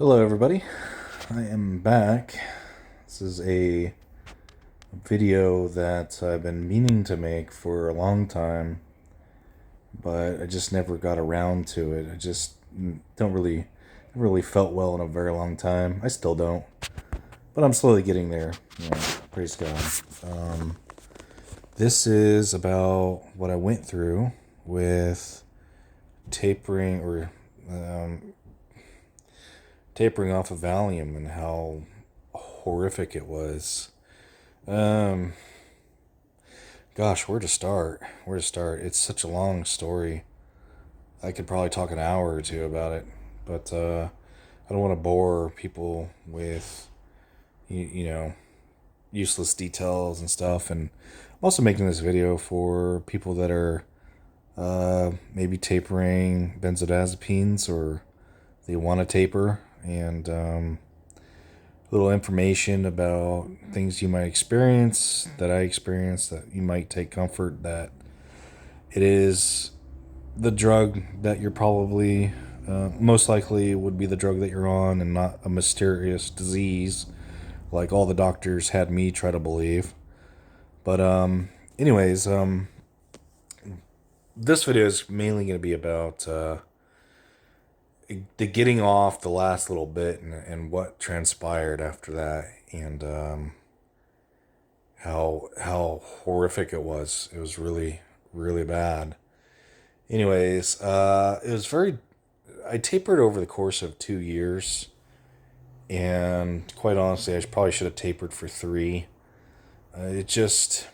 Hello, everybody. I am back. This is a video that I've been meaning to make for a long time, but I just never got around to it. I just don't really, never really felt well in a very long time. I still don't, but I'm slowly getting there. Praise God. Um, this is about what I went through with tapering or um, tapering off of Valium and how horrific it was. Um, Gosh, where to start? Where to start? It's such a long story. I could probably talk an hour or two about it, but I don't want to bore people with you know useless details and stuff. And I'm also making this video for people that are maybe tapering benzodiazepines or they want to taper and little information about things you might experience that I experienced that you might take comfort that it is the drug that you're probably most likely would be the drug that you're on and not a mysterious disease like all the doctors had me try to believe. But anyways, this video is mainly going to be about the getting off the last little bit and what transpired after that, and how horrific it was. It was really really bad. Anyways, it was very. I tapered over the course of 2 years, and quite honestly, I probably should have tapered for three. It just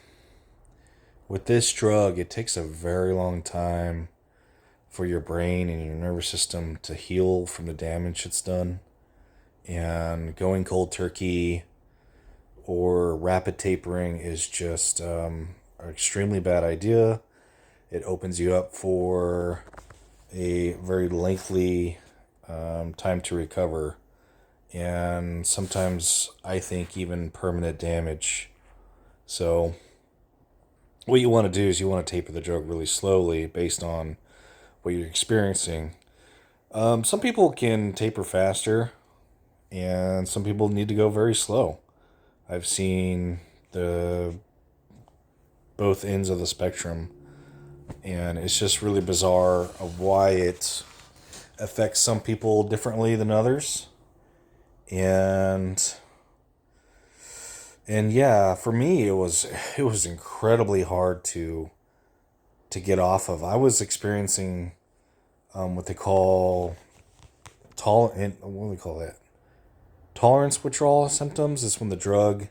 with this drug, it takes a very long time for your brain and your nervous system to heal from the damage it's done. And going cold turkey or rapid tapering is just an extremely bad idea. It opens you up for a very lengthy time to recover, and sometimes I think even permanent damage. So what you want to do is you want to taper the drug really slowly based on what you're experiencing. Some people can taper faster, and some people need to go very slow. I've seen the both ends of the spectrum, and it's just really bizarre of why it affects some people differently than others. And yeah, for me it was incredibly hard to get off of. I was experiencing what they call what do we call that? Tolerance withdrawal symptoms. Is when the drug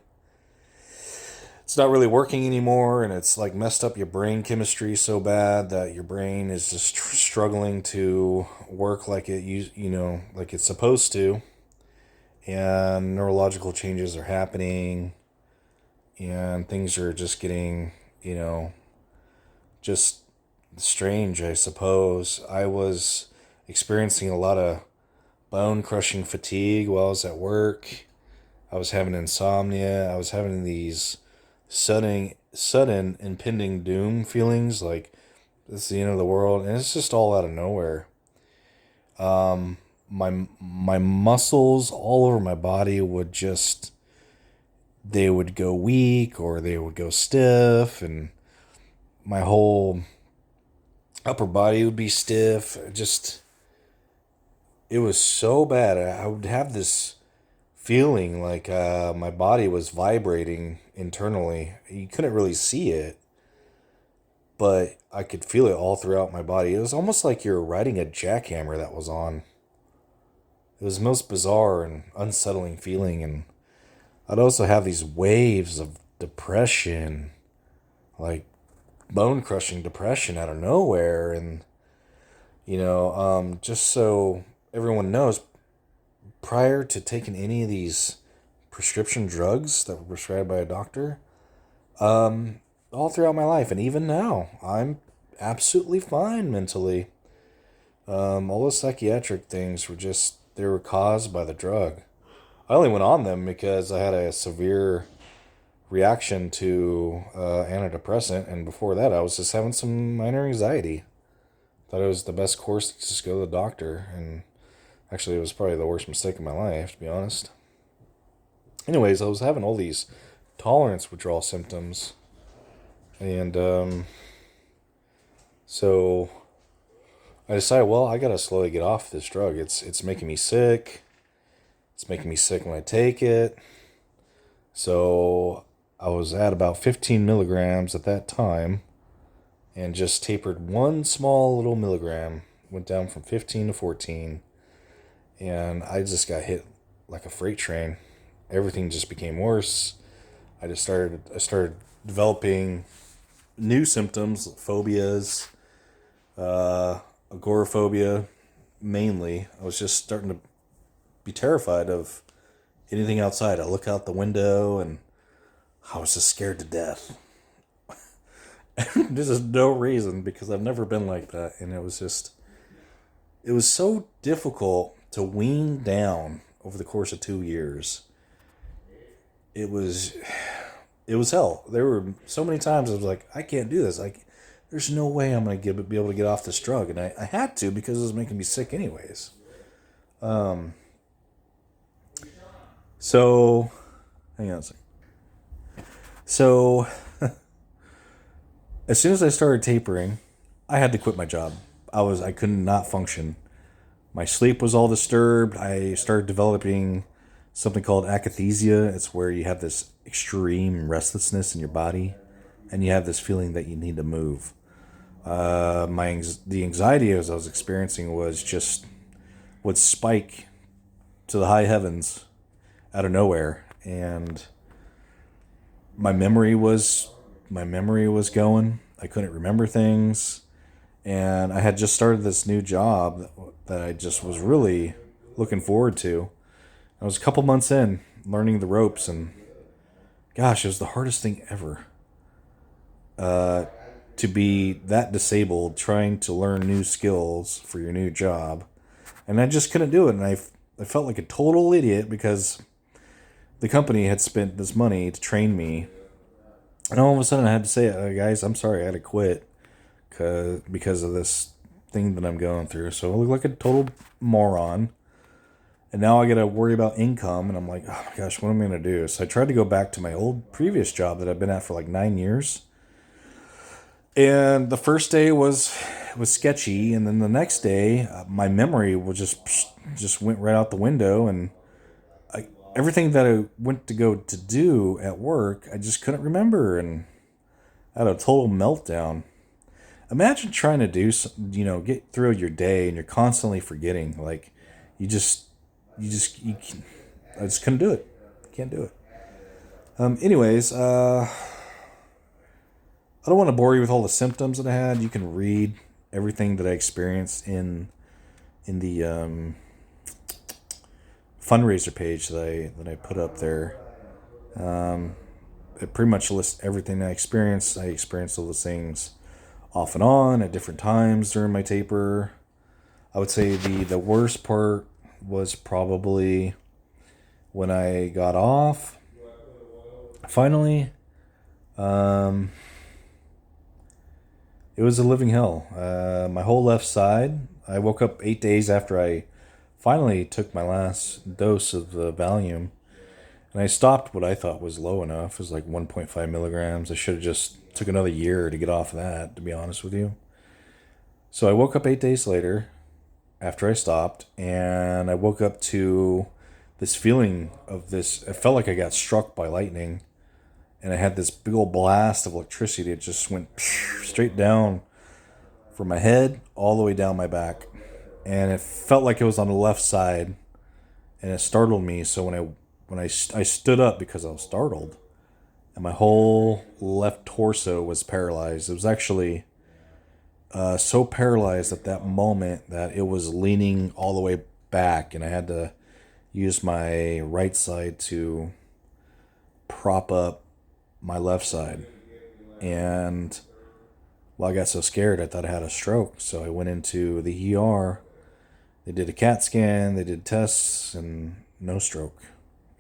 it's not really working anymore, and it's like messed up your brain chemistry so bad that your brain is just struggling to work like like it's supposed to, and neurological changes are happening, and things are just getting just strange, I suppose. I was experiencing a lot of bone crushing fatigue while I was at work. I was having insomnia. I was having these sudden impending doom feelings like this is the end of the world, and it's just all out of nowhere. My muscles all over my body would just they would go weak or they would go stiff, and my whole upper body would be stiff. It was so bad. I would have this feeling like my body was vibrating internally. You couldn't really see it, but I could feel it all throughout my body. It was almost like you were riding a jackhammer that was on. It was the most bizarre and unsettling feeling, and I'd also have these waves of depression, like bone crushing depression out of nowhere. And just so everyone knows, prior to taking any of these prescription drugs that were prescribed by a doctor, all throughout my life and even now, I'm absolutely fine mentally. All the psychiatric things they were caused by the drug. I only went on them because I had a severe reaction to antidepressant, and before that I was just having some minor anxiety. Thought it was the best course to just go to the doctor, and Actually, it was probably the worst mistake of my life, to be honest. Anyways, I was having all these tolerance withdrawal symptoms, and so I decided, well, I gotta slowly get off this drug. It's making me sick. It's making me sick when I take it. So I was at about 15 milligrams at that time, and just tapered one small little milligram. Went down from 15 to 14, and I just got hit like a freight train. Everything just became worse. I started developing new symptoms, phobias, agoraphobia mainly. I was just starting to be terrified of anything outside. I look out the window and I was just scared to death. This is no reason, because I've never been like that, and it was so difficult to wean down over the course of 2 years. It was it was hell. There were so many times I was like, I can't do this. There's no way I'm gonna be able to get off this drug, and I had to, because it was making me sick anyways. So, hang on a second. So, as soon as I started tapering, I had to quit my job. I could not function. My sleep was all disturbed. I started developing something called akathisia. It's where you have this extreme restlessness in your body, and you have this feeling that you need to move. The anxiety as I was experiencing would spike to the high heavens out of nowhere, and my memory was going. I couldn't remember things, and I had just started this new job that I just was really looking forward to. I was a couple months in, learning the ropes, and gosh, it was the hardest thing ever. To be that disabled, trying to learn new skills for your new job, and I just couldn't do it. And I felt like a total idiot, because the company had spent this money to train me, and all of a sudden I had to say, guys, I'm sorry, I had to quit because of this thing that I'm going through. So I look like a total moron. And now I got to worry about income, and I'm like, oh my gosh, what am I going to do? So I tried to go back to my old previous job that I've been at for like 9 years. And the first day was sketchy, and then the next day, my memory was just went right out the window, and everything that I went to go to do at work, I just couldn't remember, and I had a total meltdown. Imagine trying to get through your day, and you're constantly forgetting. Like, you just I just couldn't do it. Can't do it. Anyways, I don't want to bore you with all the symptoms that I had. You can read everything that I experienced in the fundraiser page that I put up there. It pretty much lists everything I experienced. I experienced all those things off and on at different times during my taper. I would say the worst part was probably when I got off. Finally, it was a living hell. My whole left side. I woke up 8 days after I finally took my last dose of the Valium, and I stopped what I thought was low enough. It was like 1.5 milligrams. I should have just took another year to get off of that, to be honest with you. So I woke up 8 days later after I stopped, and I woke up to this feeling of this. It felt like I got struck by lightning, and I had this big old blast of electricity. It just went straight down from my head all the way down my back, and it felt like it was on the left side, and it startled me. So when I stood up because I was startled, and my whole left torso was paralyzed. It was actually so paralyzed at that moment that it was leaning all the way back, and I had to use my right side to prop up my left side. And I got so scared, I thought I had a stroke. So I went into the ER. They did a CAT scan, they did tests, and no stroke.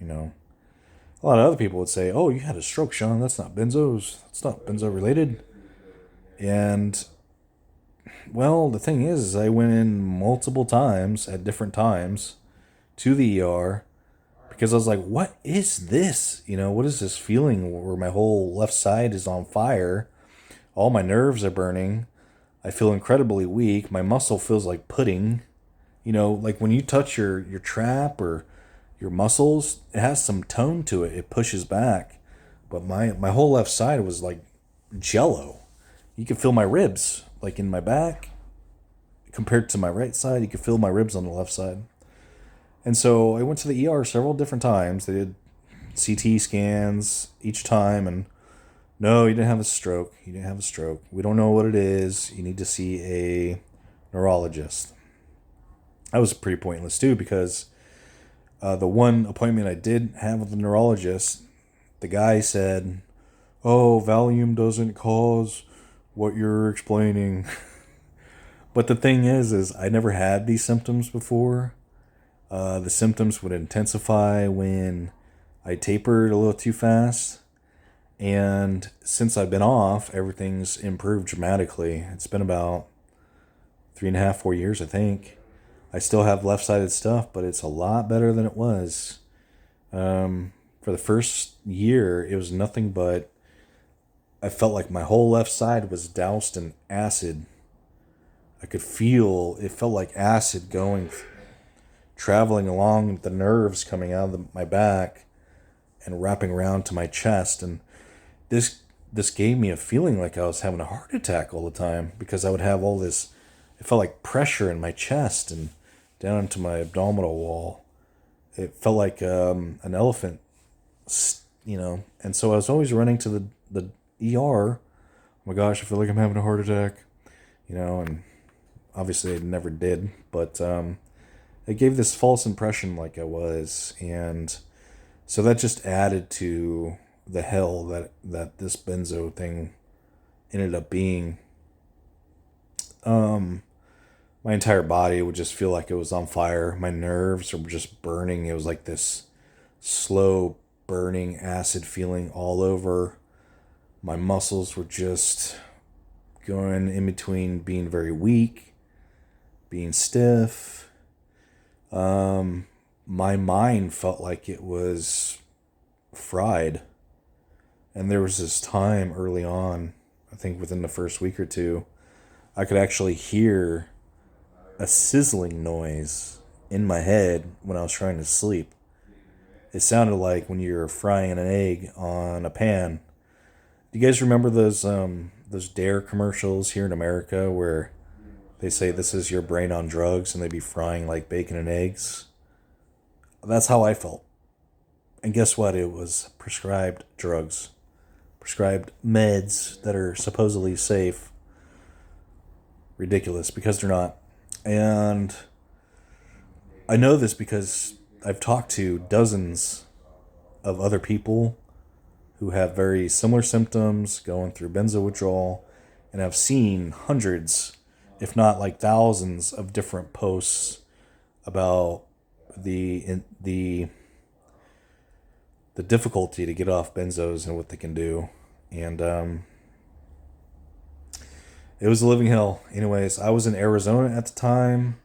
A lot of other people would say, "Oh, you had a stroke, Sean. That's not benzos. That's not benzo related." And Well, the thing is I went in multiple times at different times to the ER because I was like, what is this? What is this feeling where my whole left side is on fire? All my nerves are burning. I feel incredibly weak. My muscle feels like pudding. Like when you touch your trap or your muscles, it has some tone to it. It pushes back. But my whole left side was like jello. You could feel my ribs, like in my back, compared to my right side. You could feel my ribs on the left side. And so I went to the ER several different times. They did CT scans each time, and no, you didn't have a stroke. You didn't have a stroke. We don't know what it is. You need to see a neurologist. That was pretty pointless too, because the one appointment I did have with the neurologist, the guy said, "Oh, Valium doesn't cause what you're explaining." But the thing is I never had these symptoms before. The symptoms would intensify when I tapered a little too fast. And since I've been off, everything's improved dramatically. It's been about 3.5, 4 years, I think. I still have left-sided stuff, but it's a lot better than it was. For the first year, it was nothing but I felt like my whole left side was doused in acid. I could feel it felt like acid traveling along the nerves coming out of my back and wrapping around to my chest. And this gave me a feeling like I was having a heart attack all the time, because I would have all this, it felt like pressure in my chest and down into my abdominal wall. It felt like an elephant, And so I was always running to the ER. Oh my gosh, I feel like I'm having a heart attack, and obviously I never did, but it gave this false impression like I was, and so that just added to the hell that this benzo thing ended up being. My entire body would just feel like it was on fire. My nerves were just burning. It was like this slow burning acid feeling all over. My muscles were just going in between being very weak, being stiff. My mind felt like it was fried. And there was this time early on, I think within the first week or two, I could actually hear a sizzling noise in my head when I was trying to sleep. It sounded like when you're frying an egg on a pan. Do you guys remember those Dare commercials here in America where they say this is your brain on drugs and they be frying like bacon and eggs? That's how I felt. And guess what? It was prescribed drugs. Prescribed meds that are supposedly safe. Ridiculous, because they're not. And I know this because I've talked to dozens of other people who have very similar symptoms going through benzo withdrawal, and I've seen hundreds, if not like thousands, of different posts about the difficulty to get off benzos and what they can do. And it was a living hell. Anyways, I was in Arizona at the time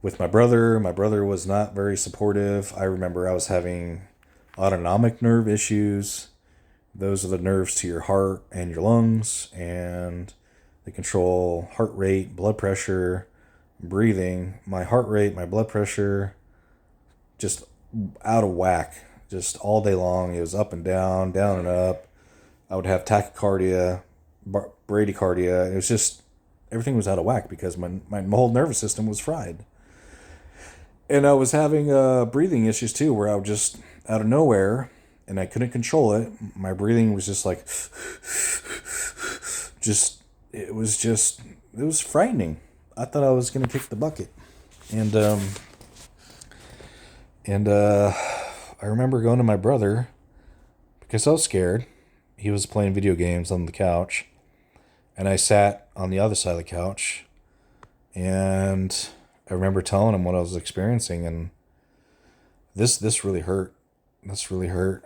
with my brother. My brother was not very supportive. I remember I was having autonomic nerve issues. Those are the nerves to your heart and your lungs, and they control heart rate, blood pressure, breathing. My heart rate, my blood pressure, just out of whack, just all day long. It was up and down and up. I would have tachycardia, bradycardia. It was just, everything was out of whack because my whole nervous system was fried. And I was having breathing issues too, where I would just, out of nowhere, and I couldn't control it. My breathing was just like, it was frightening. I thought I was going to kick the bucket. And I remember going to my brother because I was scared. He was playing video games on the couch, and I sat on the other side of the couch, and I remember telling him what I was experiencing, and this really hurt. This really hurt.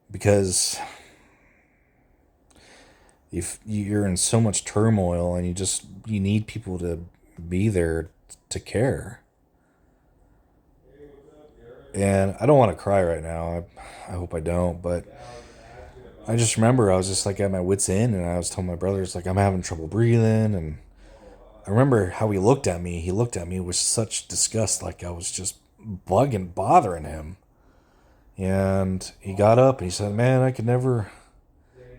Because if you're in so much turmoil and you need people to be there to care. And I don't want to cry right now. I hope I don't, but I just remember I was just like at my wit's end, and I was telling my brothers like I'm having trouble breathing, and I remember how he looked at me. He looked at me with such disgust, like I was just bothering him. And he got up and he said, "Man, I could never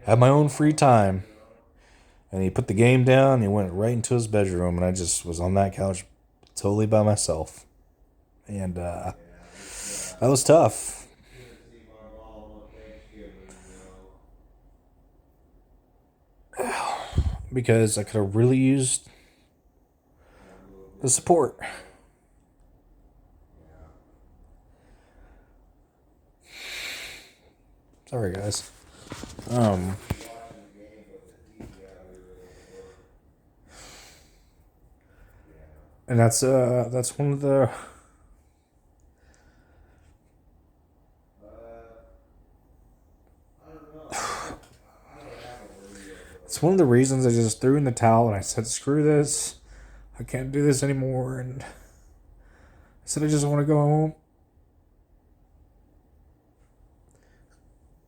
have my own free time." And he put the game down and he went right into his bedroom, and I just was on that couch totally by myself. And that was tough because I could have really used the support. Sorry, guys. Um, and that's one of the it's one of the reasons I just threw in the towel and I said, "Screw this, I can't do this anymore." And I said, "I just want to go home.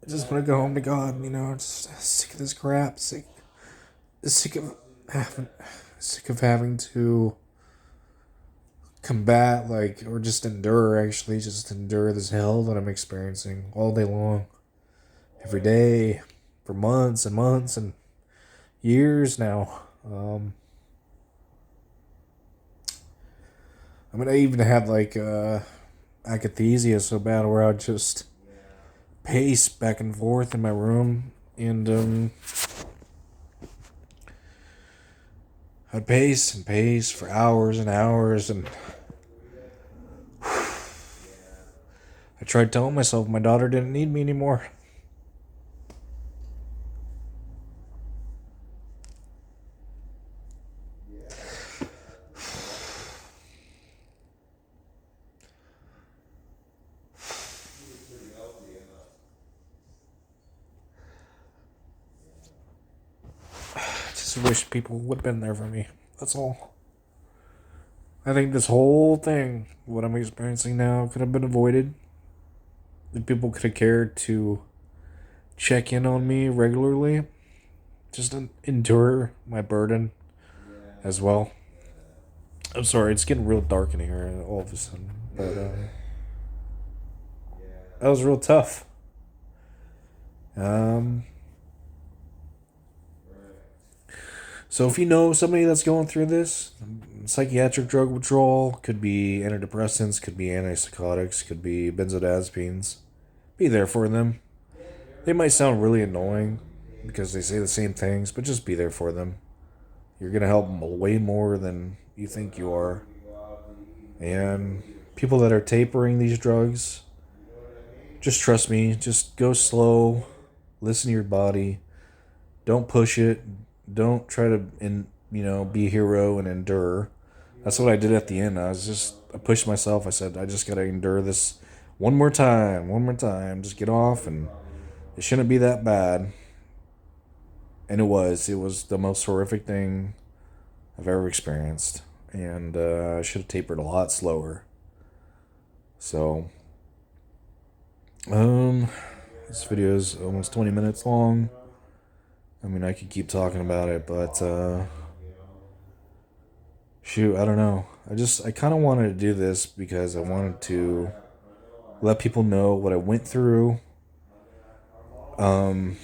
I just want to go home to God. You know, just sick of this crap. Sick of having, sick of having to combat or just endure. Actually, just endure this hell that I'm experiencing all day long, every day, for months and months and years now." I mean, I even had akathisia so bad where I'd just pace back and forth in my room, and I'd pace and pace for hours and hours, and I tried telling myself my daughter didn't need me anymore. I just wish people would have been there for me. That's all. I think this whole thing, what I'm experiencing now, could have been avoided if people could have cared to check in on me regularly, just endure my burden as well. I'm sorry, it's getting real dark in here all of a sudden, but that was real tough. Um, so if you know somebody that's going through this, psychiatric drug withdrawal, could be antidepressants, could be antipsychotics, could be benzodiazepines, be there for them. They might sound really annoying because they say the same things, but just be there for them. You're going to help them way more than you think you are. And people that are tapering these drugs, just trust me. Just go slow. Listen to your body. Don't push it. Don't try to, be a hero and endure. That's what I did at the end. I pushed myself. I said, I just got to endure this one more time. Just get off, and it shouldn't be that bad. And it was. It was the most horrific thing I've ever experienced. And I should have tapered a lot slower. So, this video is almost 20 minutes long. I mean, I could keep talking about it, but shoot, I don't know. I kind of wanted to do this because I wanted to let people know what I went through. Um,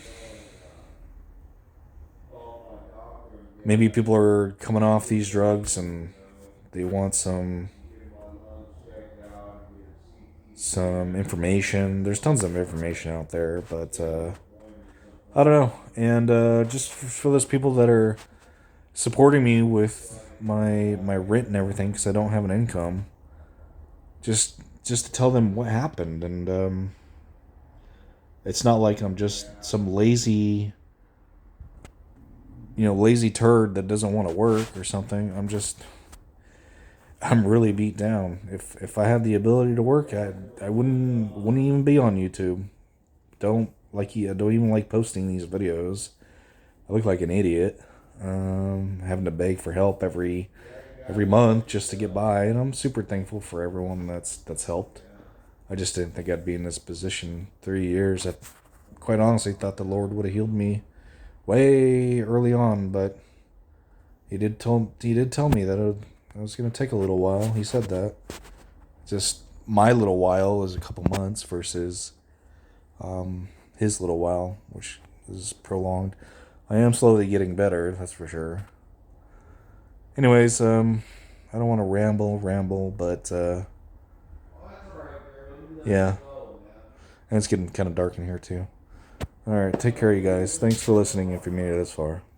Maybe people are coming off these drugs and they want some information. There's tons of information out there, but I don't know. And just for those people that are supporting me with my rent and everything, because I don't have an income, just to tell them what happened. And it's not like I'm just some lazy turd that doesn't want to work or something. I'm really beat down. If I had the ability to work, I wouldn't even be on YouTube. Don't even like posting these videos. I look like an idiot. Having to beg for help every month just to get by, and I'm super thankful for everyone that's helped. I just didn't think I'd be in this position 3 years. I quite honestly thought the Lord would have healed me way early on, but he did tell me that it was going to take a little while. He said that. Just my little while is a couple months versus his little while, which is prolonged. I am slowly getting better, that's for sure. Anyways, I don't want to ramble, but yeah, and it's getting kind of dark in here too. All right, take care, you guys. Thanks for listening if you made it this far.